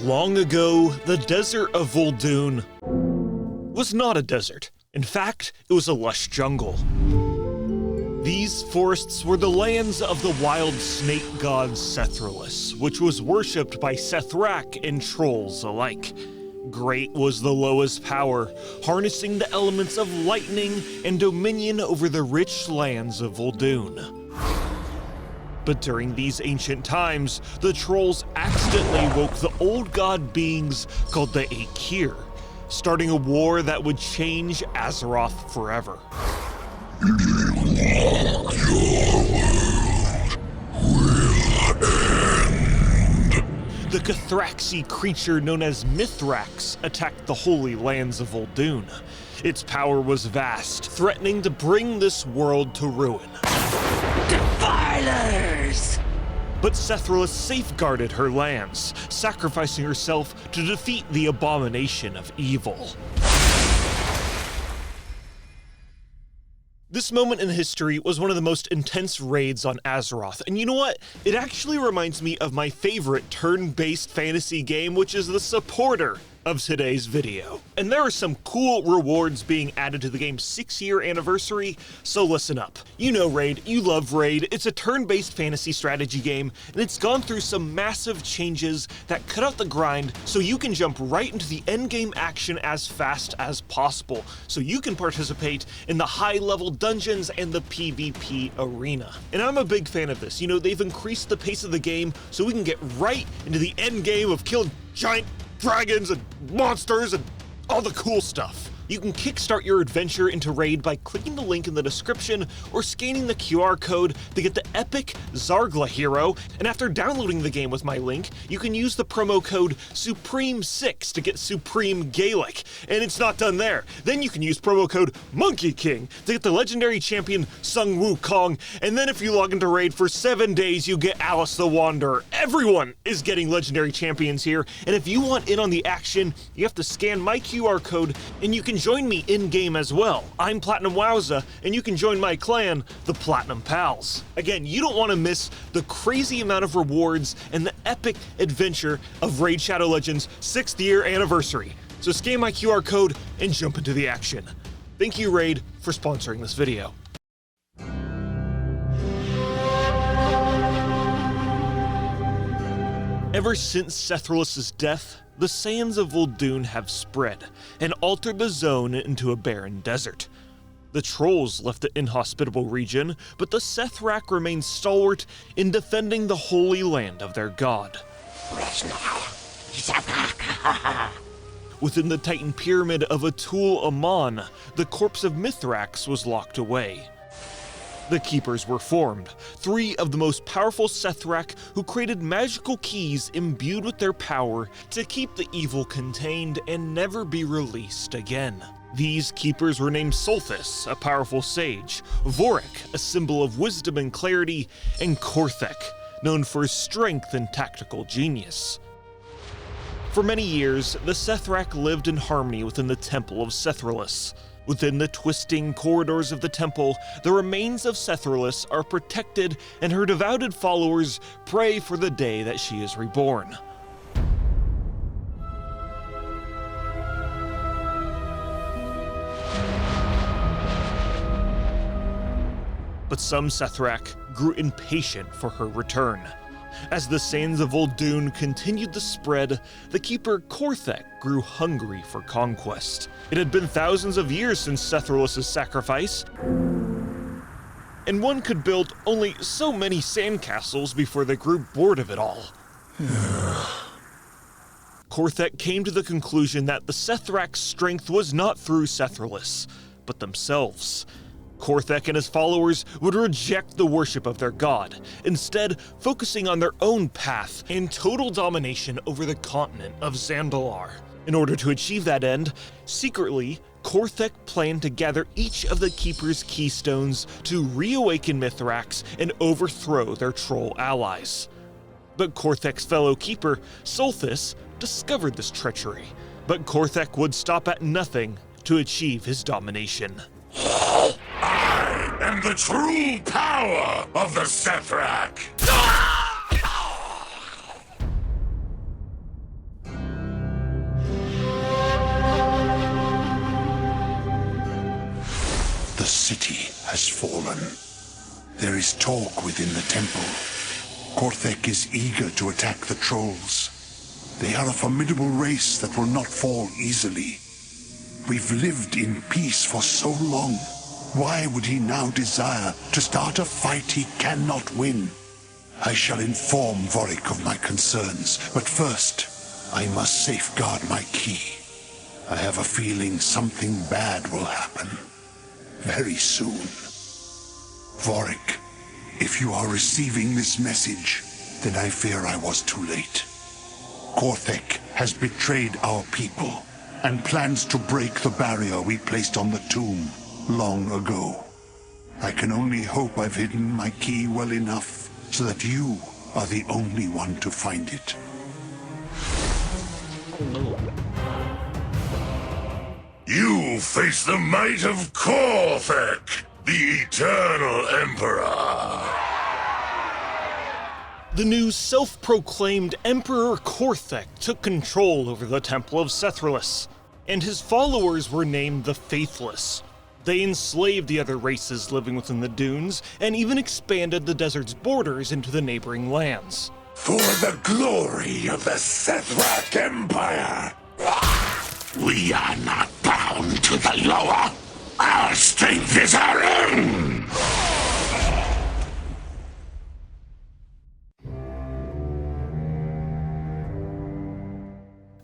Long ago, the desert of Vol'dun was not a desert. In fact, it was a lush jungle. These forests were the lands of the wild snake god Sethraliss, which was worshipped by Sethrak and trolls alike. Great was the lowest power, harnessing the elements of lightning and dominion over the rich lands of Vol'dun. But during these ancient times, the trolls accidentally woke the old god beings called the Aesir, starting a war that would change Azeroth forever. The Cathraxi creature known as Mithrax attacked the holy lands of Vol'dun. Its power was vast, threatening to bring this world to ruin. Defilers! But Sethraliss safeguarded her lands, sacrificing herself to defeat the abomination of evil. This moment in history was one of the most intense raids on Azeroth, and you know what? It actually reminds me of my favorite turn-based fantasy game, which is the supporter of today's video. And there are some cool rewards being added to the game's 6-year anniversary, so listen up. You know Raid, you love Raid, it's a turn-based fantasy strategy game, and it's gone through some massive changes that cut out the grind so you can jump right into the endgame action as fast as possible, so you can participate in the high-level dungeons and the PvP arena. And I'm a big fan of this. You know, they've increased the pace of the game so we can get right into the endgame of killing giant dragons and monsters and all the cool stuff. You can kickstart your adventure into Raid by clicking the link in the description or scanning the QR code to get the epic Zargala hero, and after downloading the game with my link, you can use the promo code SUPREME6 to get Supreme Gaelic. And it's not done there. Then you can use promo code Monkey King to get the legendary champion Sung Wukong, and then if you log into Raid for 7 days, you get Alice the Wanderer. Everyone is getting legendary champions here, and if you want in on the action, you have to scan my QR code, and you can join me in-game as well. I'm Platinum Wowza, and you can join my clan, the Platinum Pals. Again, you don't want to miss the crazy amount of rewards and the epic adventure of Raid Shadow Legends' 6th year anniversary. So scan my QR code and jump into the action. Thank you, Raid, for sponsoring this video. Ever since Sethraliss' death, the sands of Vol'dun have spread and altered the zone into a barren desert. The trolls left the inhospitable region, but the Sethrak remained stalwart in defending the holy land of their god. Within the Titan pyramid of Atul Aman, the corpse of Mithrax was locked away. The Keepers were formed, 3 of the most powerful Sethrak who created magical keys imbued with their power to keep the evil contained and never be released again. These Keepers were named Solthis, a powerful sage, Vorik, a symbol of wisdom and clarity, and Korthek, known for his strength and tactical genius. For many years, the Sethrak lived in harmony within the Temple of Sethraliss. Within the twisting corridors of the temple, the remains of Sethraliss are protected, and her devoted followers pray for the day that she is reborn. But some Sethrak grew impatient for her return. As the sands of Vol'dun continued to spread, the keeper Korthek grew hungry for conquest. It had been thousands of years since Sethraliss' sacrifice, and one could build only so many sandcastles before they grew bored of it all. Korthek came to the conclusion that the Sethrak's strength was not through Sethraliss, but themselves. Korthek and his followers would reject the worship of their god, instead focusing on their own path and total domination over the continent of Zandalar. In order to achieve that end, secretly, Korthek planned to gather each of the Keeper's keystones to reawaken Mithrax and overthrow their troll allies. But Korthek's fellow Keeper, Solthis, discovered this treachery, but Korthek would stop at nothing to achieve his domination. I am the true power of the Sethrak! city has fallen. There is talk within the temple. Korthek is eager to attack the trolls. They are a formidable race that will not fall easily. We've lived in peace for so long. Why would he now desire to start a fight he cannot win? I shall inform Vorik of my concerns, but first, I must safeguard my key. I have a feeling something bad will happen. Very soon. Vorik, if you are receiving this message, then I fear I was too late. Korthek has betrayed our people and plans to break the barrier we placed on the tomb long ago. I can only hope I've hidden my key well enough so that you are the only one to find it. You face the might of Korthek, the Eternal Emperor. The new self-proclaimed Emperor Korthek took control over the Temple of Sethraliss, and his followers were named the Faithless. They enslaved the other races living within the dunes, and even expanded the desert's borders into the neighboring lands. For the glory of the Sethraliss Empire, we are not bound to the lower. Our strength is our own.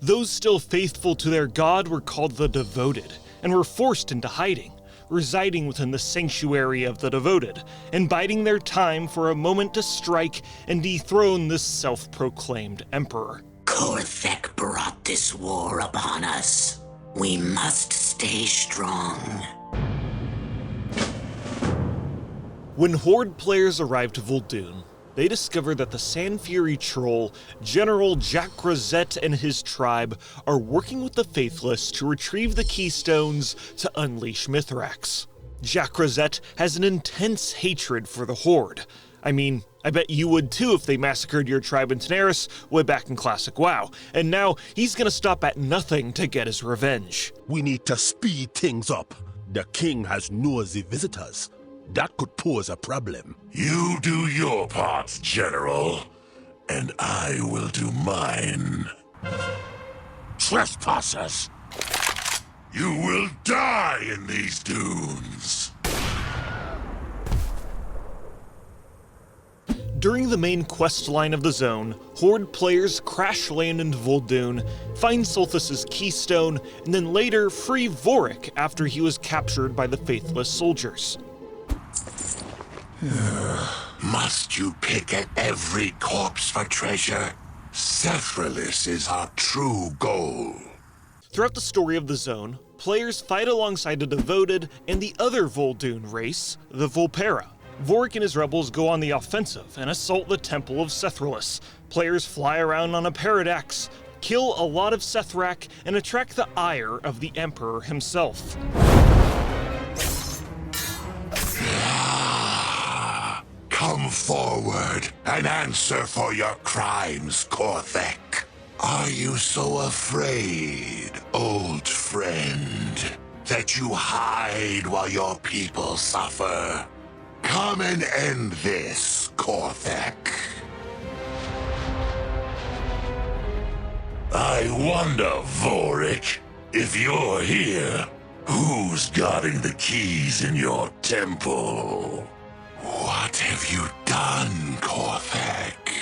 Those still faithful to their god were called the Devoted, and were forced into hiding, residing within the sanctuary of the Devoted, and biding their time for a moment to strike and dethrone this self-proclaimed emperor. Korthek brought this war upon us. We must stay strong. When Horde players arrived to Vol'dun, they discover that the Sand Fury troll, General Jack Rosette and his tribe are working with the Faithless to retrieve the Keystones to unleash Mithrax. Jack Rosette has an intense hatred for the Horde. I mean, I bet you would too if they massacred your tribe in Tenaris way back in Classic WoW, and now he's gonna stop at nothing to get his revenge. We need to speed things up. The king has nosy visitors. That could pose a problem. You do your part, General, and I will do mine. Trespassers, you will die in these dunes. During the main quest line of the zone, Horde players crash land into Vol'dun, find Solthis' keystone, and then later free Vorik after he was captured by the Faithless soldiers. Must you pick at every corpse for treasure? Sethraliss is our true goal. Throughout the story of the zone, players fight alongside the Devoted and the other Vol'dun race, the Volpera. Vorik and his rebels go on the offensive and assault the Temple of Sethraliss. Players fly around on a Paradox, kill a lot of Sethrak, and attract the ire of the Emperor himself. Come forward and answer for your crimes, Korthek. Are you so afraid, old friend, that you hide while your people suffer? Come and end this, Korthek. I wonder, Vorik, if you're here, who's guarding the keys in your temple? What have you done, Korthek?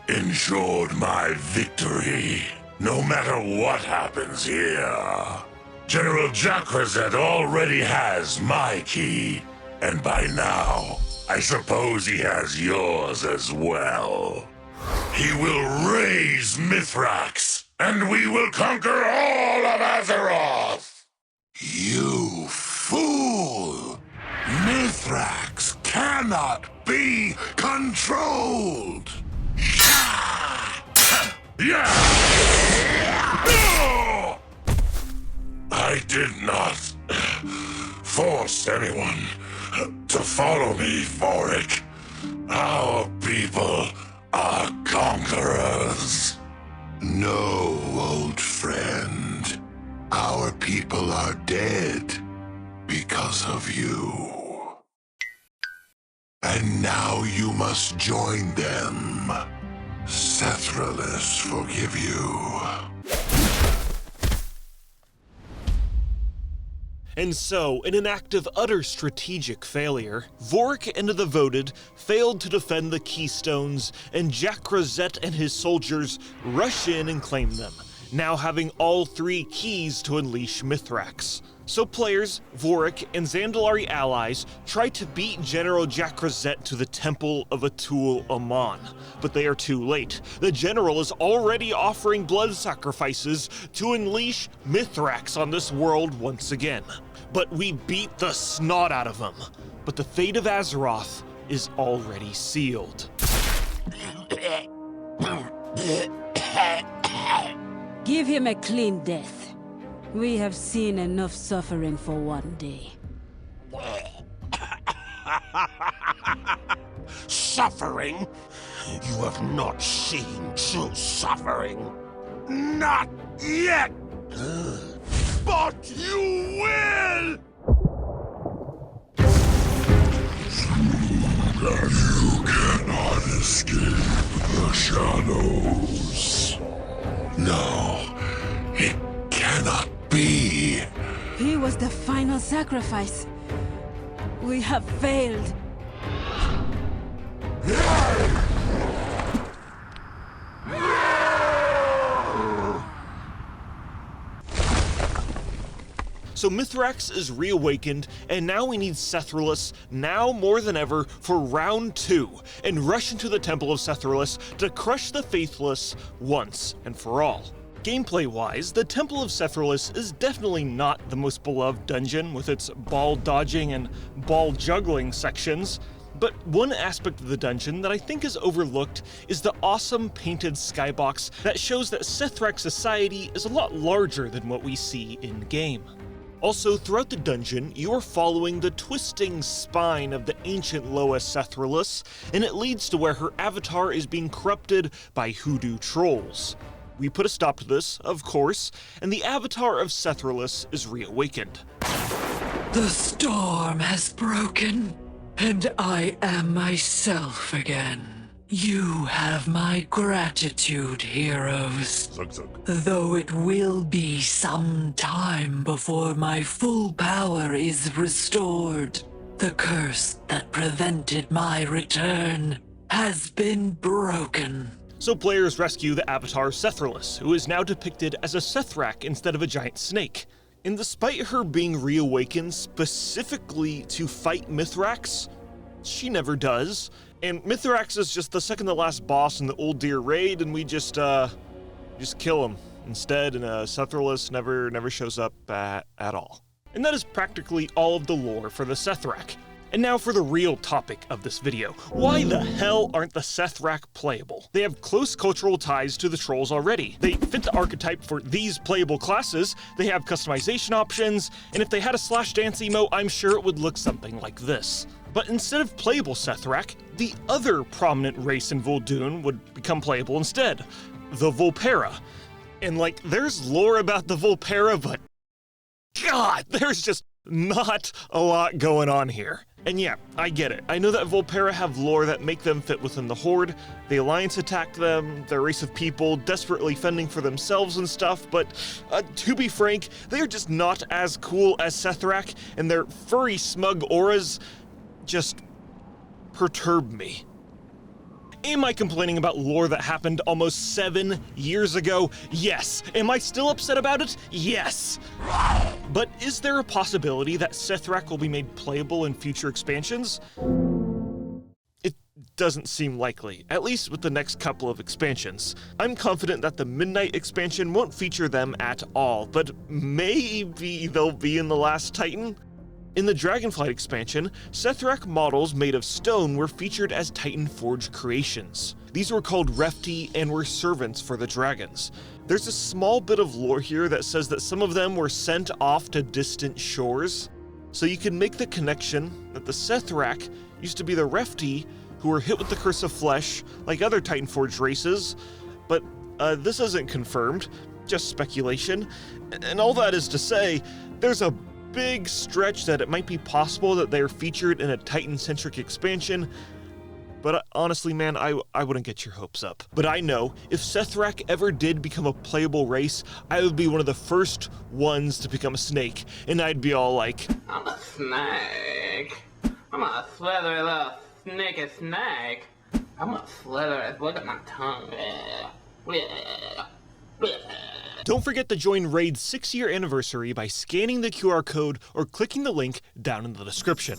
Ensured my victory, no matter what happens here. General Jack Rosette already has my key, and by now, I suppose he has yours as well. He will raise Mithrax, and we will conquer all of Azeroth! You fool! Mithrax cannot be controlled! Yeah! I did not force anyone to follow me, Vorik. Our people are conquerors. No, old friend. Our people are dead because of you. And now you must join them. Sethraliss forgive you. And so, in an act of utter strategic failure, Vorik and the Voted failed to defend the Keystones, and Jack Rosette and his soldiers rush in and claim them, now having all 3 keys to unleash Mithrax. So players, Vorik, and Zandalari allies try to beat General Jack Rosette to the Temple of Atul Aman, but they are too late. The general is already offering blood sacrifices to unleash Mithrax on this world once again. But we beat the snot out of him. But the fate of Azeroth is already sealed. Give him a clean death. We have seen enough suffering for one day. Suffering? You have not seen true suffering. Not yet! But you will! You cannot escape the shadows. No, it cannot be. He was the final sacrifice. We have failed. So Mithrax is reawakened, and now we need Sethraliss, now more than ever, for round 2, and rush into the Temple of Sethraliss to crush the Faithless once and for all. Gameplay-wise, the Temple of Sethraliss is definitely not the most beloved dungeon with its ball dodging and ball juggling sections, but one aspect of the dungeon that I think is overlooked is the awesome painted skybox that shows that Sethrak's society is a lot larger than what we see in-game. Also, throughout the dungeon, you are following the twisting spine of the ancient Loa Sethraliss, and it leads to where her avatar is being corrupted by hoodoo trolls. We put a stop to this, of course, and the avatar of Sethraliss is reawakened. The storm has broken, and I am myself again. You have my gratitude, heroes. Zug zug. Though it will be some time before my full power is restored, the curse that prevented my return has been broken. So players rescue the avatar Sethraliss, who is now depicted as a Sethrak instead of a giant snake. And despite her being reawakened specifically to fight Mithrax, she never does. And Mithrax is just the second to last boss in the Old Deer raid, and we just kill him instead, and Sethraliss never shows up at all. And that is practically all of the lore for the Sethrak. And now for the real topic of this video. Why the hell aren't the Sethrak playable? They have close cultural ties to the trolls already. They fit the archetype for these playable classes, they have customization options, and if they had a slash dance emote, I'm sure it would look something like this. But instead of playable Sethrak, the other prominent race in Vol'dun would become playable instead, the Vulpera. And like, there's lore about the Vulpera, but God, there's just not a lot going on here. And yeah, I get it. I know that Vulpera have lore that make them fit within the Horde. The Alliance attacked them, they're a race of people desperately fending for themselves and stuff, but to be frank, they're just not as cool as Sethrak, and their furry, smug auras just perturb me. Am I complaining about lore that happened almost 7 years ago? Yes. Am I still upset about it? Yes. But is there a possibility that Sethrak will be made playable in future expansions? It doesn't seem likely, at least with the next couple of expansions. I'm confident that the Midnight expansion won't feature them at all, but maybe they'll be in the Last Titan? In the Dragonflight expansion, Sethrak models made of stone were featured as Titan Forge creations. These were called Refti and were servants for the dragons. There's a small bit of lore here that says that some of them were sent off to distant shores, so you can make the connection that the Sethrak used to be the Refti who were hit with the Curse of Flesh like other Titan Forge races, but this isn't confirmed, just speculation. And all that is to say, there's a big stretch that it might be possible that they're featured in a Titan-centric expansion, but honestly, man, I wouldn't get your hopes up. But I know, if Sethraliss ever did become a playable race, I would be one of the first ones to become a snake, and I'd be all like, I'm a snake. I'm a slithery little sneaky snake. I'm a slithery, look at my tongue. Don't forget to join Raid's 6-year anniversary by scanning the QR code or clicking the link down in the description.